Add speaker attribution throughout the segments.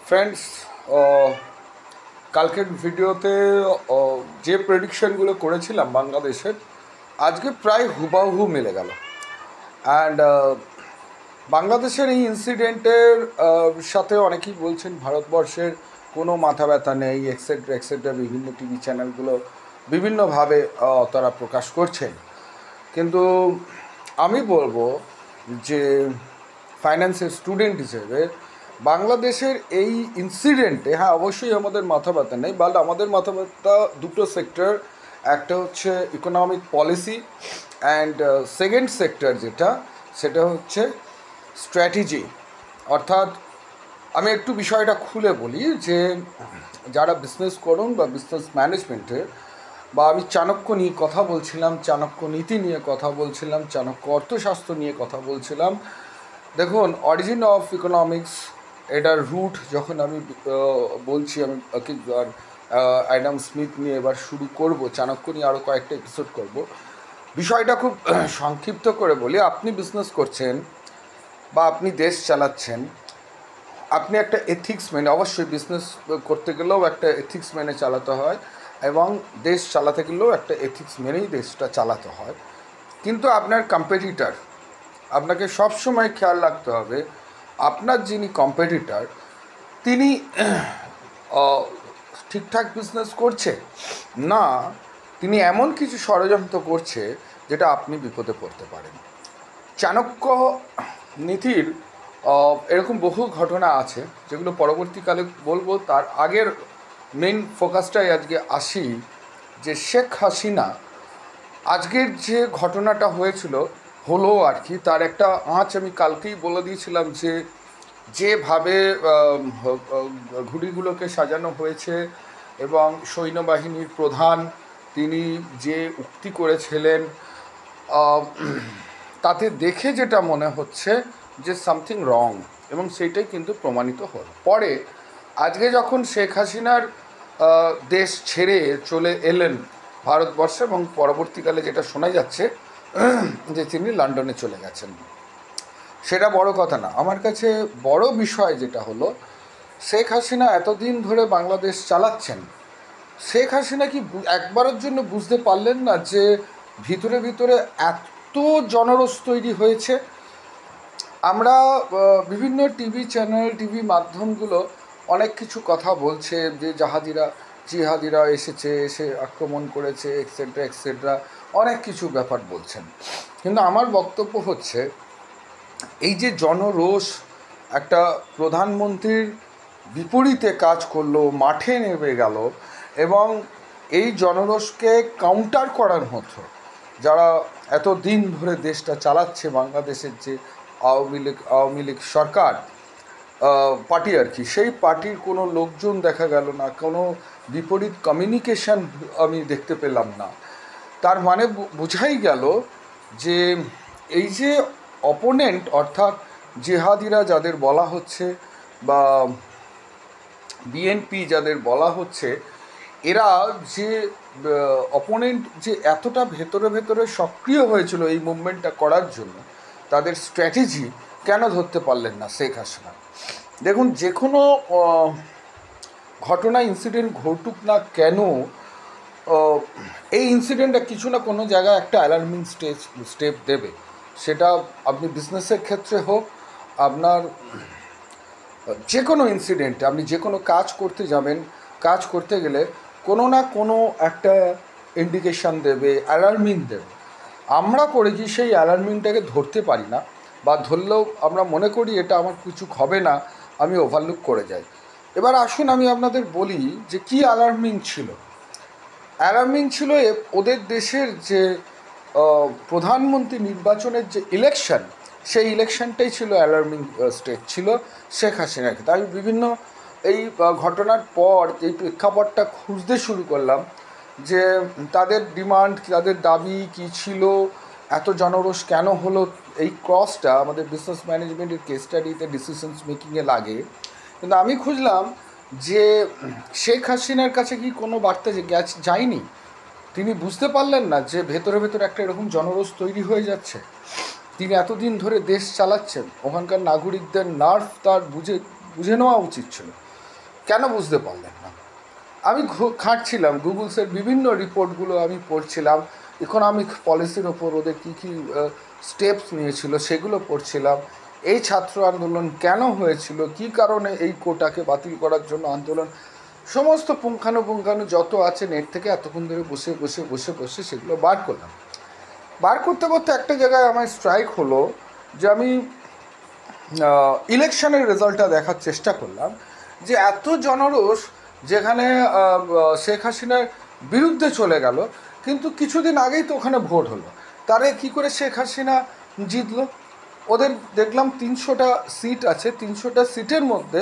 Speaker 1: Friends, কালকের ভিডিওতে যে প্রেডিকশনগুলো করেছিলাম বাংলাদেশের, আজকে প্রায় হুবাহু মিলে গেল। অ্যান্ড বাংলাদেশের এই ইনসিডেন্টের সাথে অনেকেই বলছেন ভারতবর্ষের কোনো মাথা ব্যথা নেই, এক্সেট্রা এক্সেট্রা। বিভিন্ন টিভি চ্যানেলগুলো বিভিন্নভাবে তারা প্রকাশ করছেন। কিন্তু আমি বলবো যে ফাইন্যান্সের স্টুডেন্ট হিসেবে বাংলাদেশের এই ইনসিডেন্টে, হ্যাঁ অবশ্যই আমাদের মাথা ব্যথা নেই, বাট আমাদের মাথা ব্যথা দুটো সেক্টর। একটা হচ্ছে economic policy and second sector সেটা হচ্ছে স্ট্র্যাটেজি। অর্থাৎ আমি একটু বিষয়টা খুলে বলি যে যারা বিজনেস করুন বা বিজনেস ম্যানেজমেন্টে, বা আমি চাণক্য নিয়ে কথা বলছিলাম, চাণক্য নীতি নিয়ে কথা বলছিলাম, চাণক্য অর্থশাস্ত্র নিয়ে কথা বলছিলাম। দেখুন, অরিজিন অফ ইকোনমিক্স, এটার রুট যখন আমি বলছি, আমি অ্যাডাম স্মিথ নিয়ে এবার শুরু করব, চাণক্য নিয়ে আরও কয়েকটা এপিসোড করব। বিষয়টা খুব সংক্ষিপ্ত করে বলি। আপনি বিজনেস করছেন বা আপনি দেশ চালাচ্ছেন, আপনি একটা এথিক্স মেনে, অবশ্যই বিজনেস করতে গেলেও একটা এথিক্স মেনে চালাতে হয়, এবং দেশ চালাতে গেলেও একটা এথিক্স মেনেই দেশটা চালাতে হয়। কিন্তু আপনার কম্পিটিটর, আপনাকে সবসময় খেয়াল রাখতে হবে আপনার যিনি কম্পিটিটর, তিনি ঠিকঠাক বিজনেস করছে না, তিনি এমন কিছু ষড়যন্ত্র করছে যেটা আপনি বিপদে পড়তে পারেন। চাণক্য নীতির এরকম বহু ঘটনা আছে যেগুলো পরবর্তীকালে বলবো। তার আগের মেইন ফোকাসটাই আজকে আসি যে শেখ হাসিনা আজকের যে ঘটনাটা হলো আর কি, তার একটা আঁচ আমি কালকেই বলে দিয়েছিলাম যে যেভাবে ঘুড়িগুলোকে সাজানো হয়েছে এবং সৈন্যবাহিনীর প্রধান তিনি যে উক্তি করেছিলেন, তাতে দেখে যেটা মনে হচ্ছে যে সামথিং রং, এবং সেইটাই কিন্তু প্রমাণিত হল। পরে আজকে যখন শেখ হাসিনার দেশ ছেড়ে চলে এলেন ভারতবর্ষে, এবং পরবর্তীকালে যেটা শোনা যাচ্ছে যে তিনি লন্ডনে চলে গেছেন, সেটা বড় কথা না। আমার কাছে বড় বিষয় যেটা হলো, শেখ হাসিনা এতদিন ধরে বাংলাদেশ চালাচ্ছেন, শেখ হাসিনা কি একবারের জন্য বুঝতে পারলেন না যে ভিতরে ভিতরে এত জনরোষ তৈরি হয়েছে? আমরা বিভিন্ন টিভি চ্যানেল, টিভি মাধ্যমগুলো অনেক কিছু কথা বলছে যে জিহাদিরা এসে আক্রমণ করেছে, এক্সেট্রা এক্সেট্রা, অনেক কিছু ব্যাপার বলছেন। কিন্তু আমার বক্তব্য হচ্ছে, এই যে জনরোষ একটা প্রধানমন্ত্রীর বিপরীতে কাজ করলো, মাঠে নেমে গেল, এবং এই জনরোষকে কাউন্টার করার মতো যারা এত দিন ধরে দেশটা চালাচ্ছে, বাংলাদেশের যে আওয়ামী লীগ সরকার পার্টি আর কি, সেই পার্টির কোনো লোকজন দেখা গেল না, কোনো বিপরীত কমিউনিকেশন আমি দেখতে পেলাম না। তার মানে বোঝাই গেল যে এই যে অপোনেন্ট, অর্থাৎ জেহাদিরা যাদের বলা হচ্ছে, বা বিএনপি যাদের বলা হচ্ছে, এরা যে অপোনেন্ট যে এতটা ভেতরে ভেতরে সক্রিয় হয়েছিল এই মুভমেন্টটা করার জন্য, তাদের স্ট্র্যাটেজি কেন ধরতে পারলেন না শেখ হাসিনা? দেখুন, যে কোনো ঘটনা, ইনসিডেন্ট ঘটুক না কেন, এই ইনসিডেন্টটা কিছু না কোনো জায়গায় একটা অ্যালার্মিং স্টেপ দেবে। সেটা আপনি বিজনেসের ক্ষেত্রে হোক, আপনার যে কোনো ইনসিডেন্টে, আপনি যে কোনো কাজ করতে যাবেন, কাজ করতে গেলে কোনো না কোনো একটা ইন্ডিকেশান দেবে, অ্যালার্মিং দেবে। আমরা করে কি সেই অ্যালার্মিংটাকে ধরতে পারি না, বা ধরলেও আমরা মনে করি এটা আমার কিছু হবে না, আমি ওভারলুক করে যাই। এবার আসুন আমি আপনাদের বলি যে কী অ্যালার্মিং ছিল। অ্যালার্মিং ছিল ওদের দেশের যে প্রধানমন্ত্রী নির্বাচনের যে ইলেকশন, সেই ইলেকশনটাই ছিল অ্যালার্মিং স্টেট ছিল শেখ হাসিনার ক্ষেত্রে। আমি বিভিন্ন এই ঘটনার পর এই প্রেক্ষাপটটা খুঁজতে শুরু করলাম যে তাদের ডিমান্ড, তাদের দাবি কী ছিল, এত জনরোষ কেন হলো। এই ক্রসটা আমাদের বিজনেস ম্যানেজমেন্টের কেস স্টাডিতে ডিসিশনস মেকিংয়ে লাগে। কিন্তু আমি খুঁজলাম যে শেখ হাসিনার কাছে কি কোনো বার্তা যায়নি? তিনি বুঝতে পারলেন না যে ভেতরে ভেতরে একটা এরকম জনরোষ তৈরি হয়ে যাচ্ছে? তিনি এতদিন ধরে দেশ চালাচ্ছেন, ওখানকার নাগরিকদের নার্ভ তার বুঝে নেওয়া উচিত ছিল। কেন বুঝতে পারলেন না? আমি খাটছিলাম গুগলসের বিভিন্ন রিপোর্টগুলো আমি পড়ছিলাম, ইকোনমিক পলিসির ওপর ওদের কী কী স্টেপস নিয়েছিল সেগুলো পড়ছিলাম। এই ছাত্র আন্দোলন কেন হয়েছিল, কী কারণে এই কোটাকে বাতিল করার জন্য আন্দোলন, সমস্ত পুঙ্খানুপুঙ্খানু যত আছে নেট থেকে এতক্ষণ ধরে বসে বসে বসে বসে সেগুলো বার করলাম। বার করতে করতে একটা জায়গায় আমার স্ট্রাইক হলো যে আমি ইলেকশনের রেজাল্টটা দেখার চেষ্টা করলাম যে এত জনরোষ যেখানে শেখ হাসিনার বিরুদ্ধে চলে গেল, কিন্তু কিছুদিন আগেই তো ওখানে ভোট হলো, তারে কি করে শেখ হাসিনা জিতলো? ওদের দেখলাম 300টা সিট আছে, 300টা সিটের মধ্যে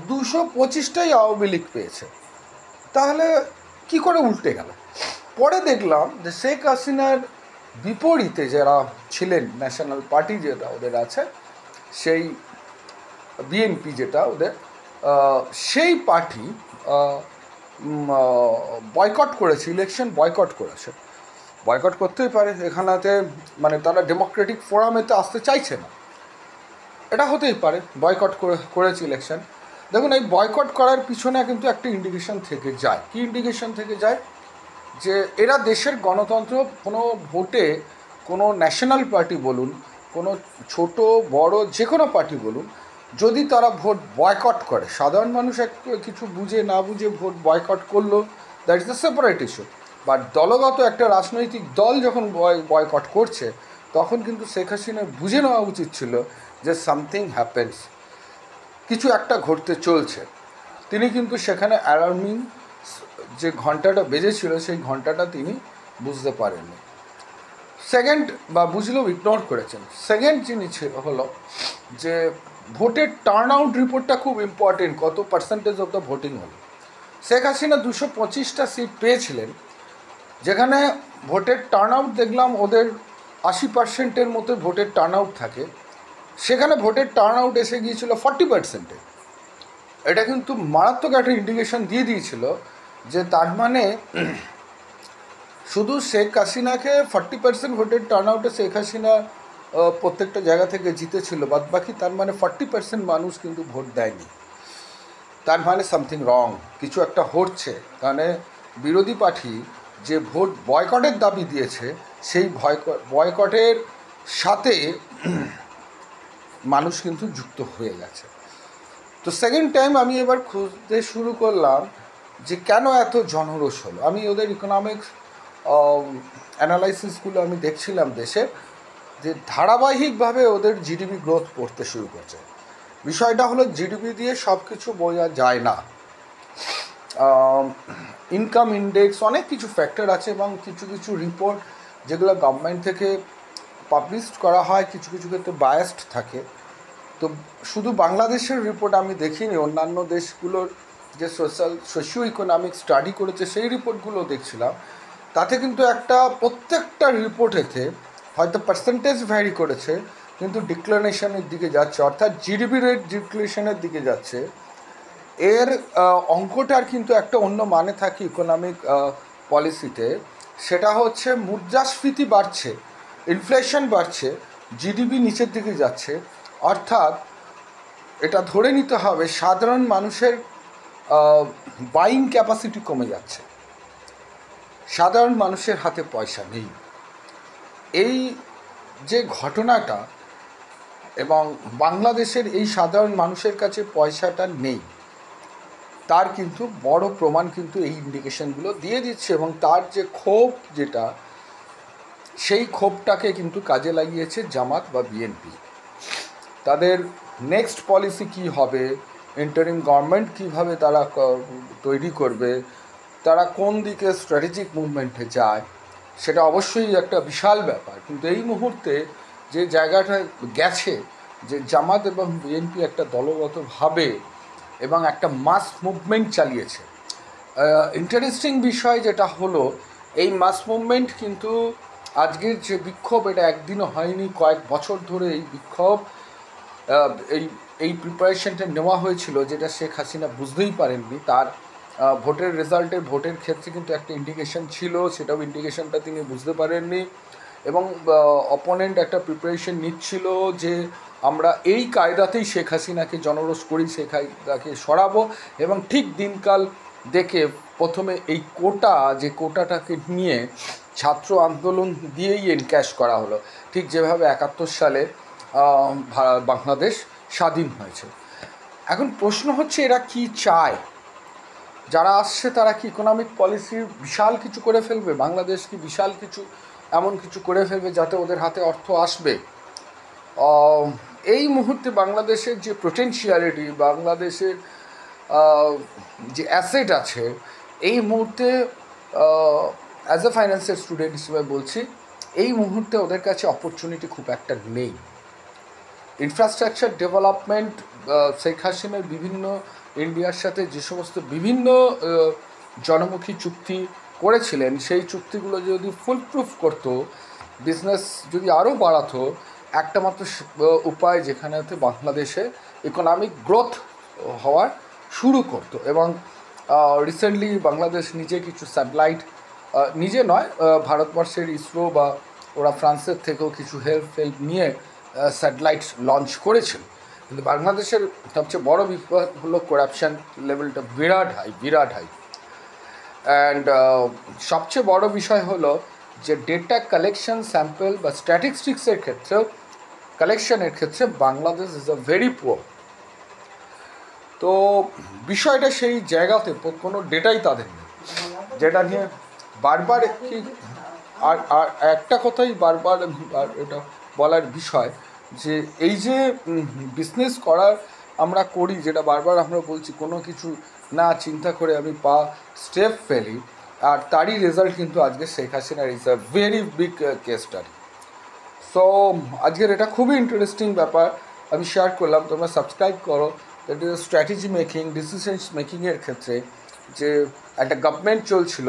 Speaker 1: 225টাই আওয়ামী লীগ পেয়েছে, তাহলে কি করে উল্টে গেল? পরে দেখলাম যে শেখ হাসিনার বিপরীতে যারা ছিলেন, ন্যাশনাল পার্টি যেটা ওদের আছে, সেই বিএনপি যেটা ওদের, সেই পার্টি বয়কট করেছে, ইলেকশন বয়কট করেছে। বয়কট করতেই পারে, এখানেতে মানে তারা ডেমোক্রেটিক ফোরামেতে আসতে চাইছে না, এটা হতেই পারে, বয়কট করেছে ইলেকশন। দেখুন, এই বয়কট করার পিছনে কিন্তু একটা ইন্ডিকেশন থেকে যায়। কি ইন্ডিকেশন থেকে যায়? যে এরা দেশের গণতন্ত্র, কোনো ভোটে কোনো ন্যাশনাল পার্টি বলুন, কোনো ছোট বড় যে কোনো পার্টি বলুন, যদি তারা ভোট বয়কট করে, সাধারণ মানুষ কিছু বুঝে না বুঝে ভোট বয়কট করলো, that is the separate issue. But দলগত একটা রাজনৈতিক দল যখন বয়কট করছে, তখন কিন্তু শেখ হাসিনার বুঝে নেওয়া উচিত ছিল যে সামথিং হ্যাপেন্স, কিছু একটা ঘটতে চলছে। তিনি কিন্তু সেখানে অ্যালার্মিং যে ঘন্টাটা বেজেছিল সেই ঘন্টাটা তিনি বুঝতে পারেননি। সেকেন্ড, বা বুঝলেও ইগনোর করেছেন। সেকেন্ড জিনিস হলো যে ভোটের টার্ন আউট রিপোর্টটা খুব ইম্পর্টেন্ট, কত পার্সেন্টেজ অফ দ্য ভোটিং হলো। শেখ হাসিনা 225টা সিট পেয়েছিলেন, যেখানে ভোটের টার্ন আউট দেখলাম ওদের 80%-এর মতো ভোটের টার্ন আউট থাকে, সেখানে ভোটের টার্ন আউট এসে গিয়েছিল 40%-এ। এটা কিন্তু মারাত্মক একটা ইন্ডিকেশন দিয়ে দিয়েছিল যে তার মানে শুধু শেখ হাসিনাকে 40% ভোটের টার্ন আউটে শেখ হাসিনা প্রত্যেকটা জায়গা থেকে জিতেছিল, বাদ বাকি তার মানে 40% মানুষ কিন্তু ভোট দেয়নি। তার মানে সামথিং রং, কিছু একটা হচ্ছে। মানে বিরোধী পার্টি যে ভোট বয়কটের দাবি দিয়েছে, সেই বয়কটের সাথে মানুষ কিন্তু যুক্ত হয়ে গেছে। তো সেকেন্ড টাইম আমি এবার খুঁজতে শুরু করলাম যে কেন এত জনরোষ হলো। আমি ওদের ইকোনমিক্স অ্যানালাইসিসগুলো আমি দেখছিলাম দেশে, যে ধারাবাহিকভাবে ওদের জিডিপি গ্রোথ পড়তে শুরু করছে। বিষয়টা হলো জিডিপি দিয়ে সব কিছু বোঝা যায় না, ইনকাম ইন্ডেক্স, অনেক কিছু ফ্যাক্টর আছে, এবং কিছু কিছু রিপোর্ট যেগুলো গভর্নমেন্ট থেকে পাবলিশ করা হয় কিছু কিছু ক্ষেত্রে বায়াসড থাকে। তো শুধু বাংলাদেশের রিপোর্ট আমি দেখিনি, অন্যান্য দেশগুলোর যে সোশিও ইকোনমিক স্টাডি করেছে সেই রিপোর্টগুলো দেখছিলাম। তাতে কিন্তু একটা প্রত্যেকটা রিপোর্টেতে হয়তো পার্সেন্টেজ ভ্যারি করেছে, কিন্তু ডিক্লারেশনের দিকে যাচ্ছে, অর্থাৎ জিডিপি রেট ডিক্লারেশনের দিকে যাচ্ছে। এর অঙ্কটার কিন্তু একটা অন্য মানে থাকে ইকোনমিক পলিসিতে, সেটা হচ্ছে মুদ্রাস্ফীতি বাড়ছে, ইনফ্লেশন বাড়ছে, জিডিপি নিচের দিকে যাচ্ছে, অর্থাৎ এটা ধরে নিতে হবে সাধারণ মানুষের বাইং ক্যাপাসিটি কমে যাচ্ছে, সাধারণ মানুষের হাতে পয়সা নেই। এই যে ঘটনাটা, এবং বাংলাদেশের এই সাধারণ মানুষের কাছে পয়সাটা নেই, তার কিন্তু বড় প্রমাণ কিন্তু এই ইন্ডিকেশনগুলো দিয়ে দিচ্ছে। এবং তার যে ক্ষোভ, যেটা সেই ক্ষোভটাকে কিন্তু কাজে লাগিয়েছে জামাত বা বিএনপি। তাদের নেক্সট পলিসি কি হবে, ইন্টারিম গভর্নমেন্ট কীভাবে তারা তৈরি করবে, তারা কোন দিকে স্ট্র্যাটেজিক মুভমেন্টে যায়, সেটা অবশ্যই একটা বিশাল ব্যাপার। কিন্তু এই মুহূর্তে যে জায়গাটা গেছে, যে জামাত এবং বিএনপি একটা দলগতভাবে এবং একটা মাস মুভমেন্ট চালিয়েছে। ইন্টারেস্টিং বিষয় যেটা হলো, এই মাস মুভমেন্ট কিন্তু আজকের যে বিক্ষোভ, এটা একদিনও হয়নি, কয়েক বছর ধরে এই বিক্ষোভ, এই প্রিপারেশনটা নেওয়া হয়েছিল, যেটা শেখ হাসিনা বুঝতেই পারেননি। তার ভোটের রেজাল্টের, ভোটের ক্ষেত্রে কিন্তু একটা ইন্ডিকেশন ছিল, সেটাও ইন্ডিকেশনটা তিনি বুঝতে পারেননি। এবং অপোনেন্ট একটা প্রিপারেশন নিচ্ছিল যে আমরা এই কায়দাতেই শেখ হাসিনাকে জনরোষ করি, শেখ হাসিনাকে সরাবো, এবং ঠিক দিনকাল দেখে প্রথমে এই যে কোটাটাকে নিয়ে ছাত্র আন্দোলন দিয়েই এনক্যাশ করা হলো, ঠিক যেভাবে 71 সালে বাংলাদেশ স্বাধীন হয়েছে। এখন প্রশ্ন হচ্ছে এরা কি চায়, যারা আসছে তারা কি ইকোনমিক পলিসির বিশাল কিছু করে ফেলবে, বাংলাদেশ কি বিশাল কিছু এমন কিছু করে ফেলবে যাতে ওদের হাতে অর্থ আসবে? এই মুহূর্তে বাংলাদেশের যে পোটেনশিয়ালিটি, বাংলাদেশের যে অ্যাসেট আছে, এই মুহূর্তে অ্যাজ এ ফাইন্যান্সের স্টুডেন্ট হিসেবে বলছি, এই মুহূর্তে ওদের কাছে অপরচুনিটি খুব একটা নেই। ইনফ্রাস্ট্রাকচার ডেভেলপমেন্ট, শেখ হাসিনার বিভিন্ন ইন্ডিয়ার সাথে যে সমস্ত বিভিন্ন জনমুখী চুক্তি করেছিলেন, সেই চুক্তিগুলো যদি ফুলপ্রুফ করতো, বিজনেস যদি আরও বাড়াতো, একটা মাত্র উপায় যেখানেতে বাংলাদেশে ইকোনমিক গ্রোথ হওয়ার শুরু করতো। এবং রিসেন্টলি বাংলাদেশ নিজে কিছু স্যাটেলাইট, নিজে নয়, ভারতবর্ষের ইসরো বা ওরা ফ্রান্সের থেকেও কিছু হেল্প নিয়ে স্যাটেলাইট লঞ্চ করেছিল। কিন্তু বাংলাদেশের সবচেয়ে বড় বিপদ হলো করাপশান লেভেলটা বিরাট হাই। অ্যান্ড সবচেয়ে বড় বিষয় হলো যে ডেটা কালেকশন, স্যাম্পল বা স্ট্যাটিস্টিক্সের ক্ষেত্রেও, কালেকশনের ক্ষেত্রে Bangladesh is a very poor. তো বিষয়টা সেই জায়গাতে কোনো ডেটাই তাদের নেই, যেটা নিয়ে বারবার কি আর একটা কথাই বারবার এটা বলার বিষয়, যে এই যে বিজনেস করার আমরা করি, যেটা বারবার আমরা বলছি, কোনো কিছু না চিন্তা করে আমি স্টেপ ফেলি, আর তারই রেজাল্ট কিন্তু আজকে শেখ হাসিনার is a very big case study. So আজকের এটা খুবই ইন্টারেস্টিং ব্যাপার আমি শেয়ার করলাম, তোমরা সাবস্ক্রাইব করো। That is strategy making, decisions মেকিংয়ের ক্ষেত্রে যে একটা গভর্নমেন্ট চলছিল,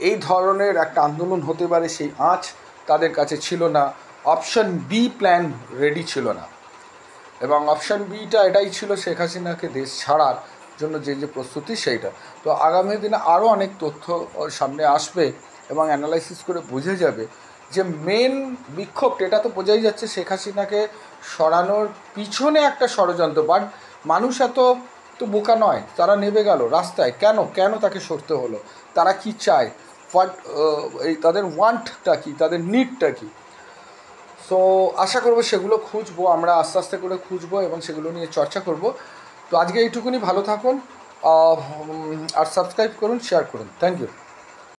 Speaker 1: এই ধরনের একটা আন্দোলন হতে পারে সেই আঁচ তাদের কাছে ছিল না। অপশন বি প্ল্যান রেডি ছিল না, এবং অপশন বিটা এটাই ছিল শেখ হাসিনাকে দেশ ছাড়ার জন্য যে প্রস্তুতি, সেইটা। তো আগামী দিনে আরও অনেক তথ্য সামনে আসবে এবং অ্যানালাইসিস করে বোঝা যাবে যে মেন বিক্ষোভ, এটা তো বোঝাই যাচ্ছে শেখ হাসিনাকে সরানোর পিছনে একটা ষড়যন্ত্র। বাট মানুষ এত তো বোকা নয়, তারা নেমে গেল রাস্তায়। কেন তাকে সরতে হলো, তারা কি চায়, এই তাদের ওয়ান্টটা কি, তাদের নিডটা কি। সো আশা করবো সেগুলো খুঁজবো, আমরা আস্তে আস্তে করে খুঁজবো এবং সেগুলো নিয়ে চর্চা করব। তো আজকে এইটুকুনি, ভালো থাকুন, আর সাবস্ক্রাইব করুন, শেয়ার করুন। Thank you.